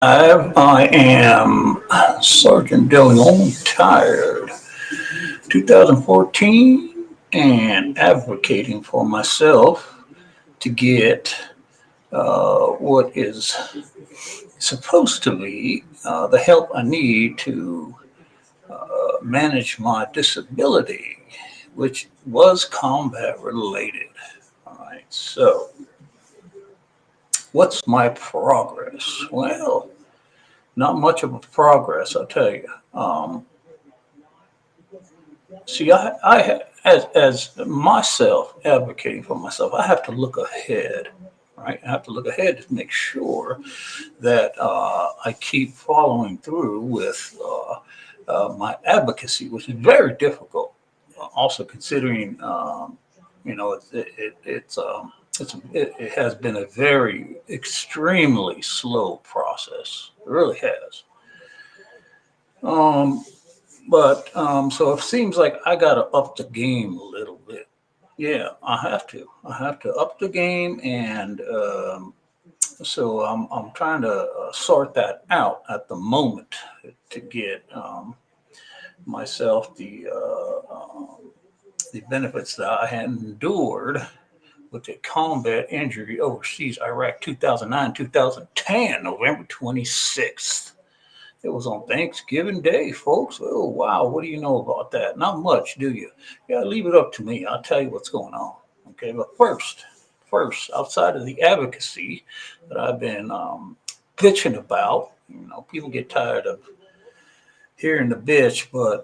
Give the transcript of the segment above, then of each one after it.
I am Sergeant Dillon, tired, 2014, and advocating for myself to get what is supposed to be the help I need to manage my disability, which was combat related. All right, so what's my progress? Well, not much of a progress, I'll tell you. See, as myself advocating for myself, I have to look ahead, right? I have to look ahead to make sure that I keep following through with my advocacy, which is very difficult. Also, considering, you know, it has been a very extremely slow process. It really has. Um, but so it seems like I got to up the game a little bit. Yeah, I have to. I have to up the game, and so I'm trying to sort that out at the moment to get myself the benefits that I had endured with a combat injury overseas, Iraq 2009, 2010, November 26th. It was on Thanksgiving Day, folks. Oh, wow. What do you know about that? Not much, do you? Yeah, leave it up to me. I'll tell you what's going on. Okay, but first, outside of the advocacy that I've been bitching about, people get tired of hearing the bitch, but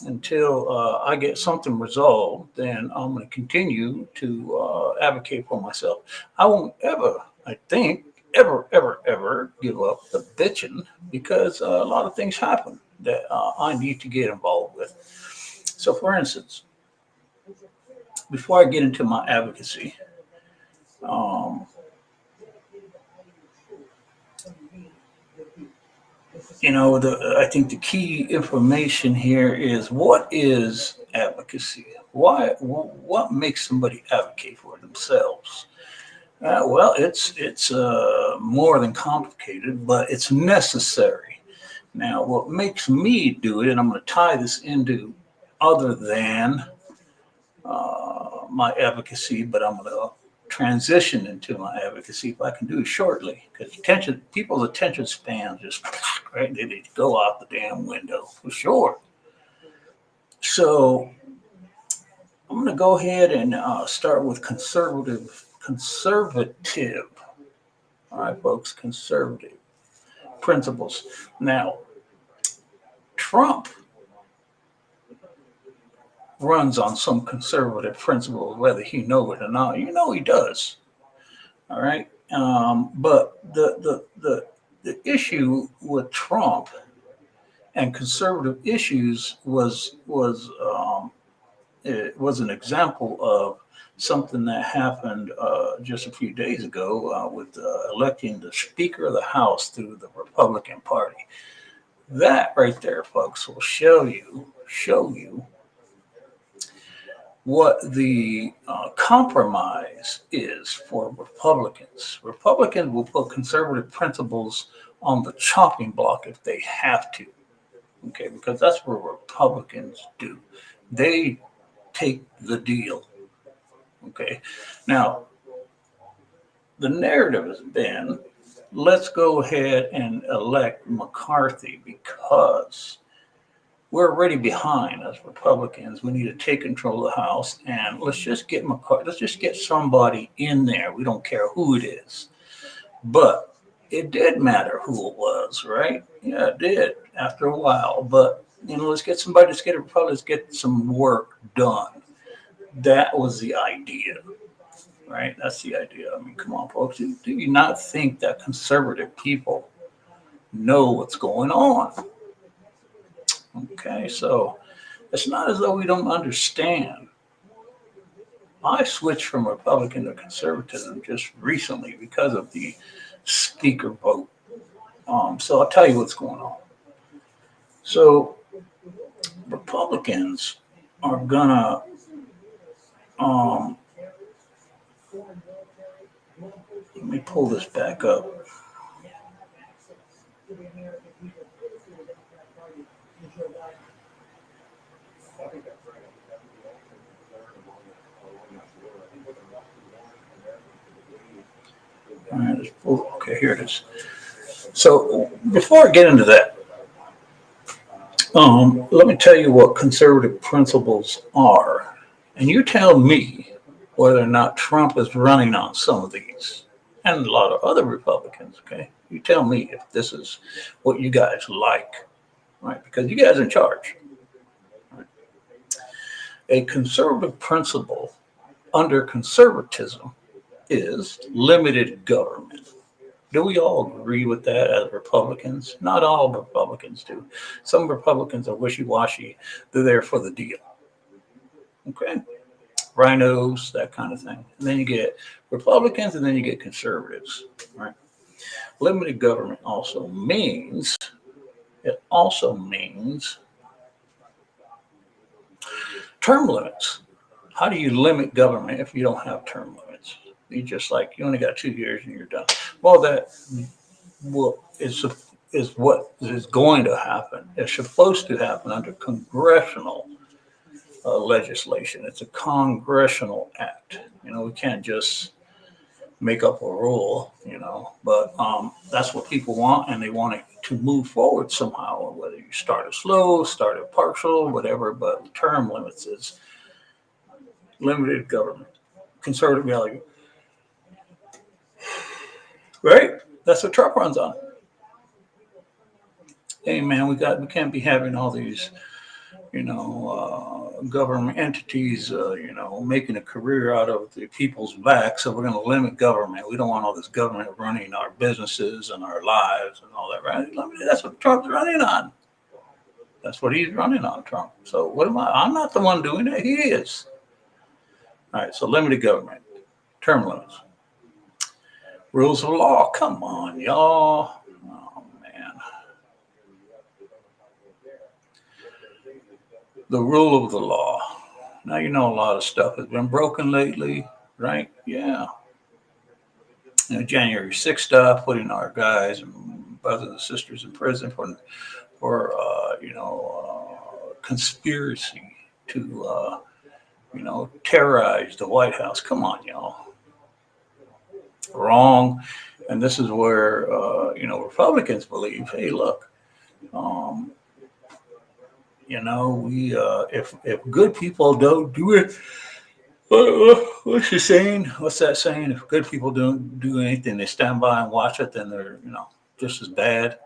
until I get something resolved, then I'm going to continue to advocate for myself. I won't ever, I think, ever give up the bitching because a lot of things happen that I need to get involved with. So, for instance, before I get into my advocacy, um, I think the key information here is what is advocacy? What makes somebody advocate for themselves? Well, it's more than complicated, but it's necessary. Now, what makes me do it, and I'm going to tie this into other than my advocacy, but I'm going to transition into my advocacy if I can do it shortly, because people's attention spans just right, they go out the damn window for sure. So I'm going to go ahead and start with conservative. All right, folks, conservative principles. Now, Trump runs on some conservative principles, whether he knows it or not. You know he does. All right, but the issue with Trump and conservative issues was an example of something that happened just a few days ago with electing the Speaker of the House through the Republican Party. That right there, folks, will show you what the compromise is for Republicans. Republicans will put conservative principles on the chopping block if they have to, okay, because that's what Republicans do. They take the deal, okay. Now, the narrative has been let's go ahead and elect McCarthy because we're already behind as Republicans. We need to take control of the House and let's just get McCarthy. Let's just get somebody in there. We don't care who it is. But it did matter who it was, right? Yeah, it did after a while. But let's get somebody. Let's get some work done. That was the idea, right? That's the idea. I mean, come on, folks. Do you not think that conservative people know what's going on? Okay, so it's not as though we don't understand. I switched from Republican to conservatism just recently because of the speaker vote. So I'll tell you what's going on. So Republicans are gonna. Um, Let me pull this back up. All right, okay, here it is. So before I get into that, let me tell you what conservative principles are, and you tell me whether or not Trump is running on some of these, and a lot of other Republicans. Okay, you tell me if this is what you guys like, right? Because you guys are in charge. Right? A conservative principle under conservatism is limited government. Do we all agree with that as Republicans? Not all Republicans do. Some Republicans are wishy-washy. They're there for the deal. Okay? Rhinos, that kind of thing. And then you get Republicans and then you get conservatives. Right? Limited government also means term limits. How do you limit government if you don't have term limits? You just like you only got 2 years and you're done. Well, that is what is going to happen. It's supposed to happen under congressional legislation. It's a congressional act. We can't just make up a rule. But that's what people want, and they want it to move forward somehow. Whether you start it slow, start it partial, whatever. But term limits is limited government, conservative value, right? That's what Trump runs on. Hey man, we can't be having all these, government entities, making a career out of the people's back. So we're going to limit government. We don't want all this government running our businesses and our lives and all that, right? That's what Trump's running on. That's what he's running on, Trump. So what am I? I'm not the one doing it. He is. All right. So limited government, term limits, rules of law. Come on, y'all. Oh man. The rule of the law. Now a lot of stuff has been broken lately, right? Yeah. January 6th stuff, putting our guys and brothers and sisters in prison for conspiracy to terrorize the White House. Come on, y'all. Wrong. And this is where Republicans believe, hey, look, we if good people don't do it, what's the saying? What's that saying? If good people don't do anything, they stand by and watch it, then they're just as bad.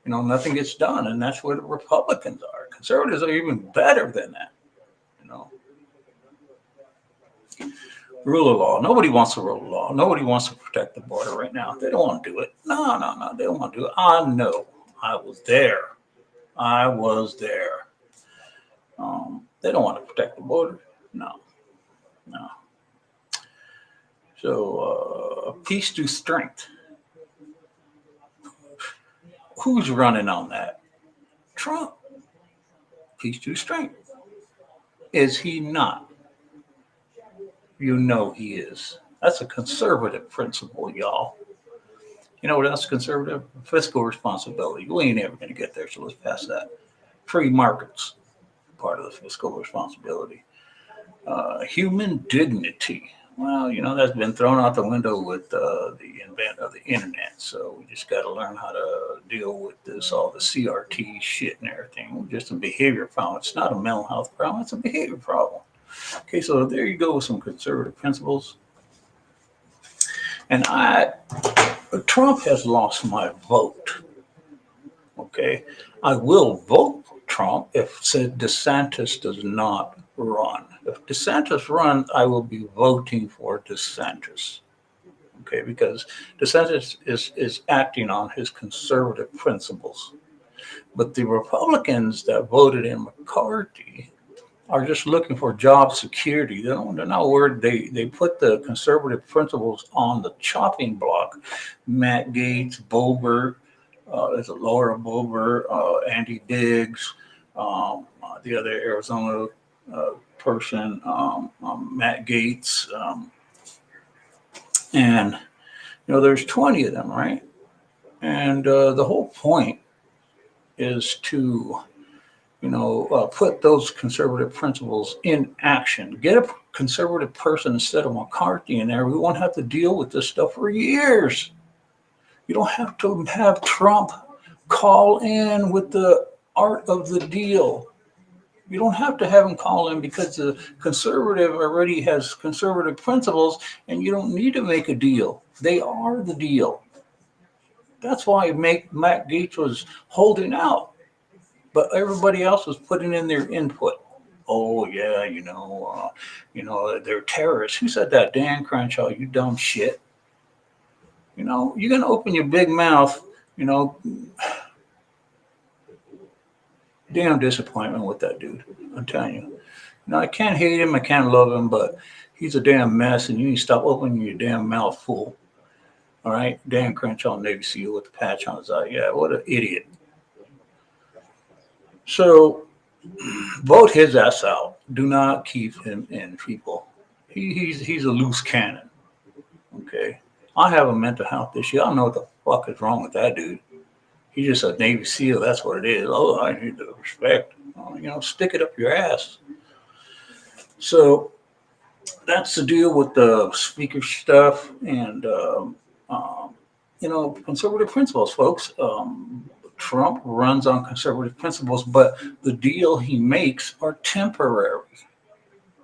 Nothing gets done, and that's where the Republicans are. Conservatives are even better than that. Rule of law. Nobody wants to rule of law. Nobody wants to protect the border right now. They don't want to do it. No. They don't want to do it. I know. I was there. They don't want to protect the border. No. So peace through strength. Who's running on that? Trump. Peace through strength. Is he not? He is. That's a conservative principle, y'all. You know what else is conservative? Fiscal responsibility. We ain't ever going to get there, so let's pass that. Free markets, part of the fiscal responsibility. Human dignity. Well, that's been thrown out the window with the advent of the internet. So we just got to learn how to deal with all the CRT shit and everything. Just a behavior problem. It's not a mental health problem. It's a behavior problem. Okay, so there you go with some conservative principles. And Trump has lost my vote. Okay, I will vote for Trump if said DeSantis does not run. If DeSantis runs, I will be voting for DeSantis. Okay, because DeSantis is acting on his conservative principles. But the Republicans that voted in McCarthy are just looking for job security. They're not worried. They put the conservative principles on the chopping block. Matt Gaetz, Boebert, there's a Laura Boebert, Andy Biggs, the other Arizona person, Matt Gaetz, and there's 20 of them, right? And the whole point is to, put those conservative principles in action. Get a conservative person instead of McCarthy in there. We won't have to deal with this stuff for years. You don't have to have Trump call in with the art of the deal. You don't have to have him call in because the conservative already has conservative principles and you don't need to make a deal. They are the deal. That's why Matt Gaetz was holding out, but everybody else was putting in their input. Oh yeah, they're terrorists. Who said that? Dan Crenshaw, you dumb shit. You're gonna open your big mouth. You know, damn disappointment with that dude. I'm telling you. I can't hate him, I can't love him, but he's a damn mess, and you need to stop opening your damn mouth, fool. All right, Dan Crenshaw, Navy SEAL with the patch on his eye. Yeah, what an idiot. So vote his ass out. Do not keep him in, people. He's a loose cannon. Okay, I have a mental health issue. I don't know what the fuck is wrong with that dude. He's just a Navy SEAL. That's what it is. Oh, I need the respect. Stick it up your ass. So that's the deal with the speaker stuff and conservative principles, folks. Trump runs on conservative principles, but the deal he makes are temporary.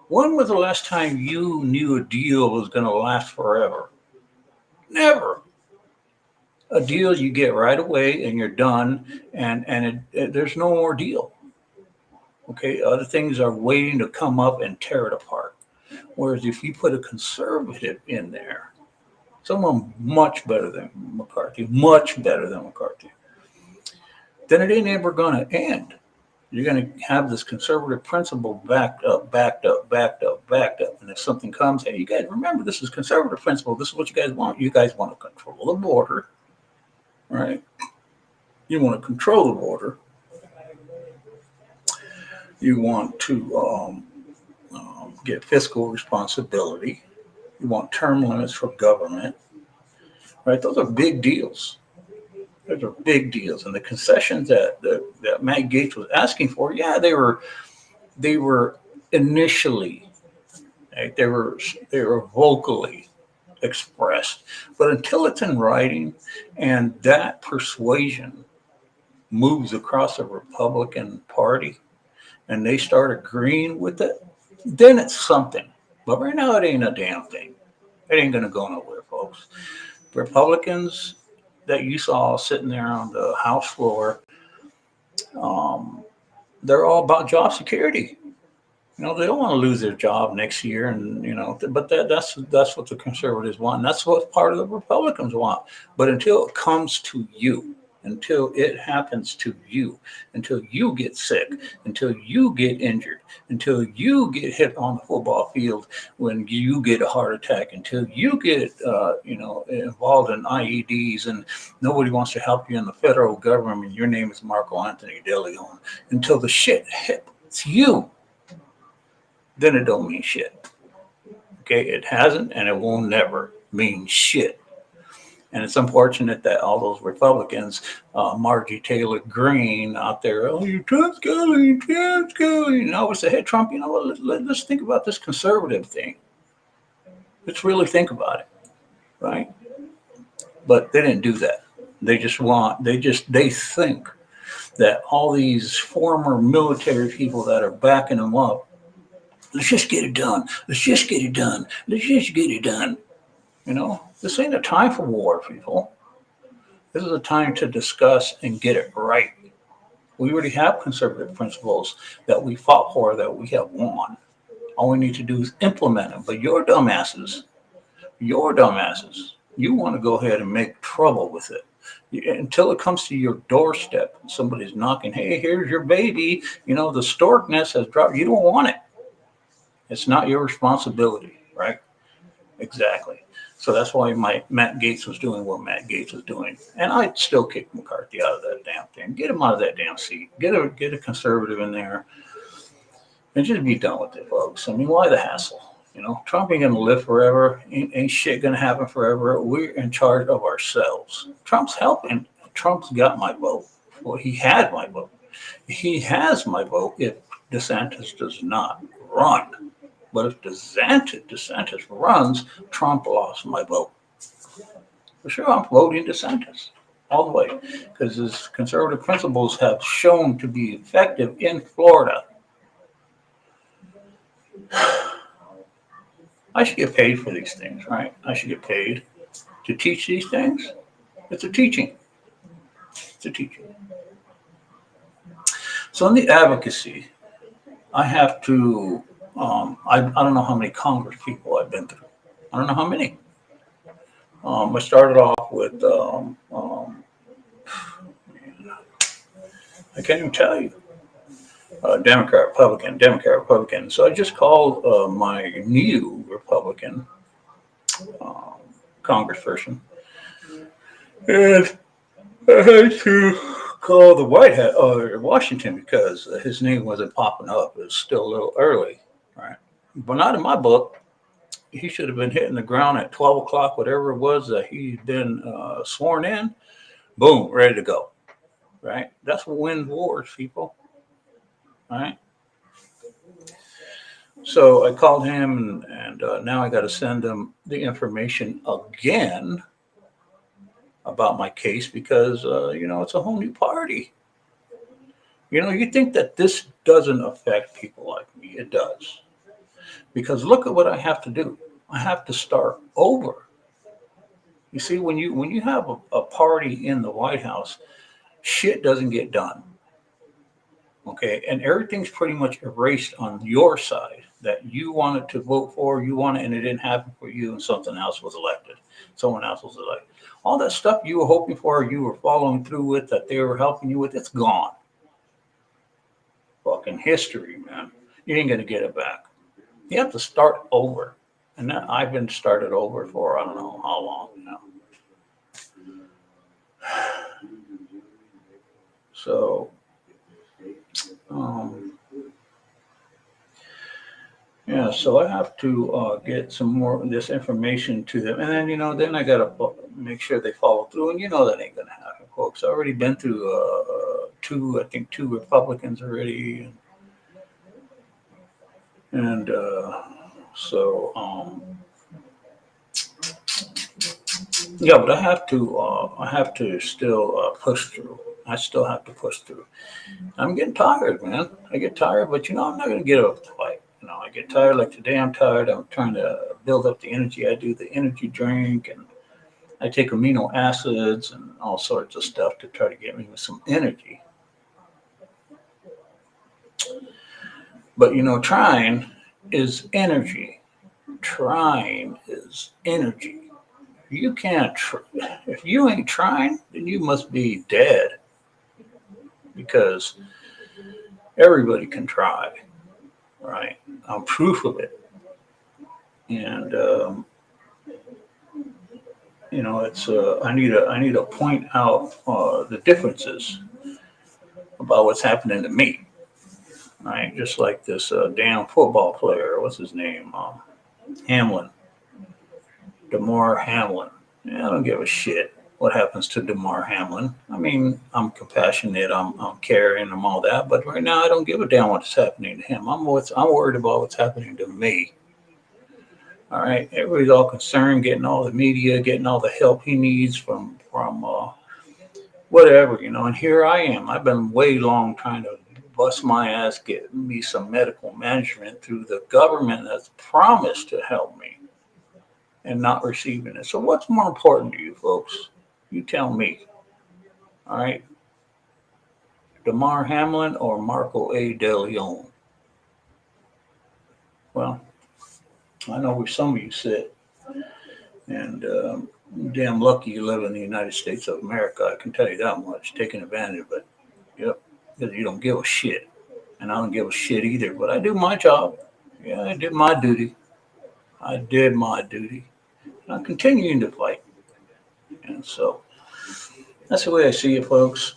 When was the last time you knew a deal was going to last forever? Never. A deal you get right away and you're done, and there's no more deal. Okay, other things are waiting to come up and tear it apart. Whereas if you put a conservative in there, someone much better than McCarthy, then it ain't ever going to end. You're going to have this conservative principle backed up. And if something comes, hey, you guys remember this is conservative principle. This is what you guys want. You guys want to control the border, right? You want to control the border. You want to get fiscal responsibility. You want term limits for government, right? Those are big deals. Those are big deals, and the concessions that Matt Gaetz was asking for, yeah, they were initially, right? They were vocally expressed, but until it's in writing, and that persuasion moves across the Republican Party, and they start agreeing with it, then it's something. But right now, it ain't a damn thing. It ain't gonna go nowhere, folks. Republicans that you saw sitting there on the House floor, um, they're all about job security. They don't want to lose their job next year, and but that's what the conservatives want. And that's what part of the Republicans want. But until it comes to you, until it happens to you, until you get sick, until you get injured, until you get hit on the football field when you get a heart attack, until you get involved in IEDs and nobody wants to help you in the federal government, your name is Marco Anthony De Leon, until the shit hits you, then it don't mean shit. Okay, it hasn't and it will never mean shit. And it's unfortunate that all those Republicans, Margie Taylor Greene out there, oh, you're Trump's going. And I always say, hey, Trump, you know what? Let's think about this conservative thing. Let's really think about it, right? But they didn't do that. They think that all these former military people that are backing them up, let's just get it done. Let's just get it done. Let's just get it done. This ain't a time for war, people. This is a time to discuss and get it right. We already have conservative principles that we fought for, that we have won. All we need to do is implement them. But your dumbasses, you want to go ahead and make trouble with it. Until it comes to your doorstep, somebody's knocking, hey, here's your baby. The stork nest has dropped. You don't want it. It's not your responsibility, right? Exactly. So that's why Matt Gaetz was doing what Matt Gaetz was doing. And I'd still kick McCarthy out of that damn thing. Get him out of that damn seat. Get a conservative in there and just be done with it, folks. I mean, why the hassle? Trump ain't gonna live forever. Ain't shit gonna happen forever. We're in charge of ourselves. Trump's helping. Trump's got my vote. Well, he had my vote. He has my vote if DeSantis does not run. But if DeSantis runs, Trump lost my vote. For sure, I'm voting DeSantis all the way because his conservative principles have shown to be effective in Florida. I should get paid for these things, right? I should get paid to teach these things. It's a teaching. It's a teaching. So in the advocacy, I have to, I don't know how many Congress people I've been through. I don't know how many. I started off with, I can't even tell you, Democrat, Republican, Democrat, Republican. So I just called my new Republican congressperson, and I had to call the White House or Washington because his name wasn't popping up. It was still a little early, right? But not in my book. He should have been hitting the ground at 12 o'clock, whatever it was that he'd been sworn in. Boom, ready to go, right? That's what wins wars, people, right? So I called him, and now I got to send him the information again about my case because, it's a whole new party. You think that this doesn't affect people like me. It does. Because look at what I have to do. I have to start over. You see, when you have a party in the White House, shit doesn't get done. Okay, and everything's pretty much erased on your side that you wanted to vote for, and it didn't happen for you, and something else was elected. Someone else was elected. All that stuff you were hoping for, you were following through with, that they were helping you with, it's gone. Fucking history, man. You ain't gonna get it back. You have to start over. And I've been started over for I don't know how long now. So, yeah, so I have to get some more of this information to them. And then, then I got to make sure they follow through. And that ain't going to happen, folks. I've already been through two Republicans already. And so, yeah, but I have to still push through. I still have to push through. I'm getting tired, man. I get tired, but I'm not going to get up the fight. I get tired. Like today, I'm tired. I'm trying to build up the energy. I do the energy drink, and I take amino acids and all sorts of stuff to try to get me with some energy. But trying is energy. Trying is energy. You can't. If you ain't trying, then you must be dead. Because everybody can try, right? I'm proof of it. And it's I need to point out the differences about what's happening to me, right? Just like this damn football player, what's his name? Hamlin, DeMar Hamlin. Yeah, I don't give a shit what happens to DeMar Hamlin. I mean, I'm compassionate, I'm caring, I'm all that, but right now I don't give a damn what's happening to him. I'm worried about what's happening to me. All right, everybody's all concerned, getting all the media, getting all the help he needs from whatever, And here I am. I've been way long trying to bust my ass, get me some medical management through the government that's promised to help me, and not receiving it. So what's more important to you, folks? You tell me. All right, DeMar Hamlin or Marco A. De Leon? Well, I know where some of you sit, and damn lucky you live in the United States of America. I can tell you that much. Taking advantage of it. Yep, because you don't give a shit, and I don't give a shit either. But I do my job. Yeah, I did my duty. I did my duty. And I'm continuing to fight, and so that's the way I see it, folks.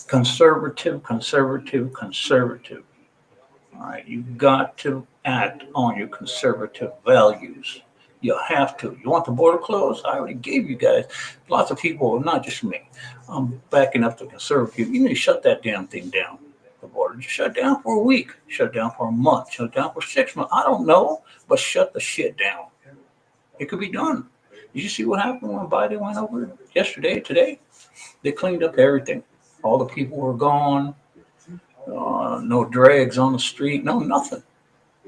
Conservative, conservative, conservative. All right, you've got to act on your conservative values. You have to. You want the border closed? I already gave you guys. Lots of people, not just me. I'm backing up the conservative. You need to shut that damn thing down. The border. Just shut down for a week. Shut down for a month. Shut down for 6 months. I don't know, but shut the shit down. It could be done. Did you see what happened when Biden went over yesterday, today? They cleaned up everything. All the people were gone. No drags on the street. No, nothing.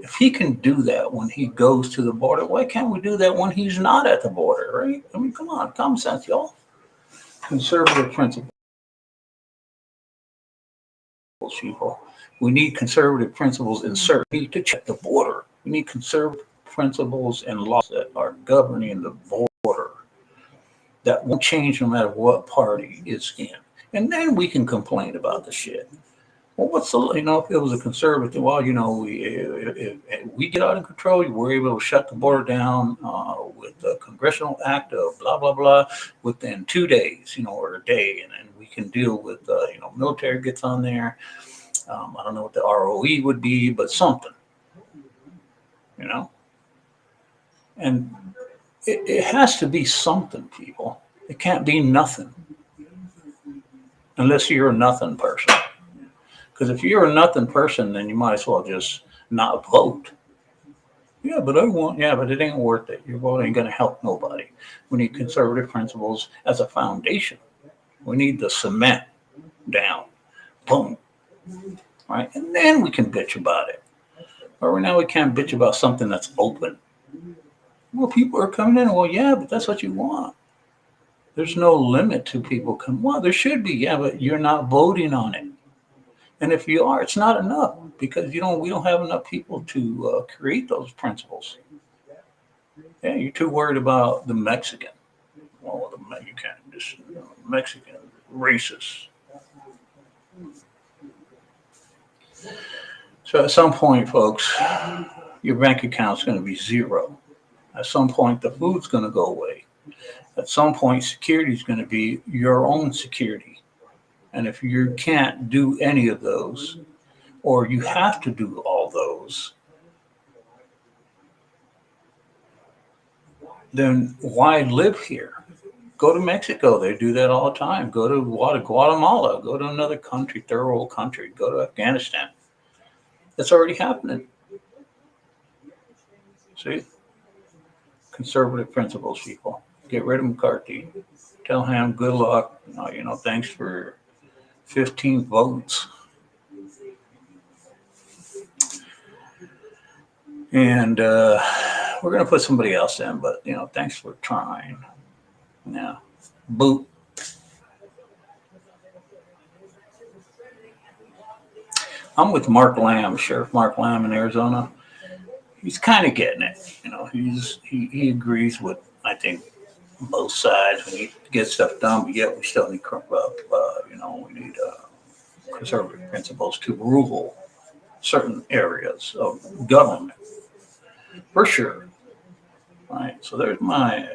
If he can do that when he goes to the border, why can't we do that when he's not at the border, right? I mean, come on, common sense, y'all. Conservative principles, people. We need conservative principles in certain. We need to check the border. We need conservative principles and laws that are governing the border that won't change no matter what party is in. And then we can complain about the shit. Well, what's the, if it was a conservative, well, if we get out of control, we're able to shut the border down with the congressional act of blah, blah, blah within 2 days, or a day. And then we can deal with, military gets on there. I don't know what the ROE would be, but something, you know, and it has to be something, people. It can't be nothing unless you're a nothing person. Because if you're a nothing person, then you might as well just not vote. Yeah, but it ain't worth it. Your vote ain't going to help nobody. We need conservative principles as a foundation. We need the cement down. Boom. Right? And then we can bitch about it. But right now we can't bitch about something that's open. Well, people are coming in. Well, yeah, but that's what you want. There's no limit to people coming. Well, there should be. Yeah, but you're not voting on it. And if you are, it's not enough because we don't have enough people to create those principles. Yeah, you're too worried about the Mexican. Well, you can't just Mexican racist. So at some point, folks, your bank account's going to be zero. At some point, the food's going to go away. At some point, security is going to be your own security. And if you can't do any of those, or you have to do all those, then why live here? Go to Mexico. They do that all the time. Go to Guatemala. Go to another country, third world country. Go to Afghanistan. It's already happening. See? Conservative principles, people. Get rid of McCarthy. Tell him good luck. Thanks for 15 votes. And we're going to put somebody else in, but, thanks for trying. Yeah. Boot. I'm with Mark Lamb, Sheriff Mark Lamb in Arizona. He's kind of getting it. He agrees with, I think, both sides. We need to get stuff done, but yet we still need we need conservative principles to rule certain areas of government, for sure. Right. So there's my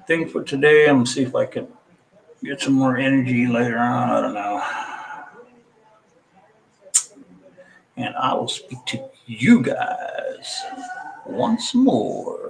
thing for today. I'm gonna see if I can get some more energy later on. I don't know. And I will speak to you guys once more.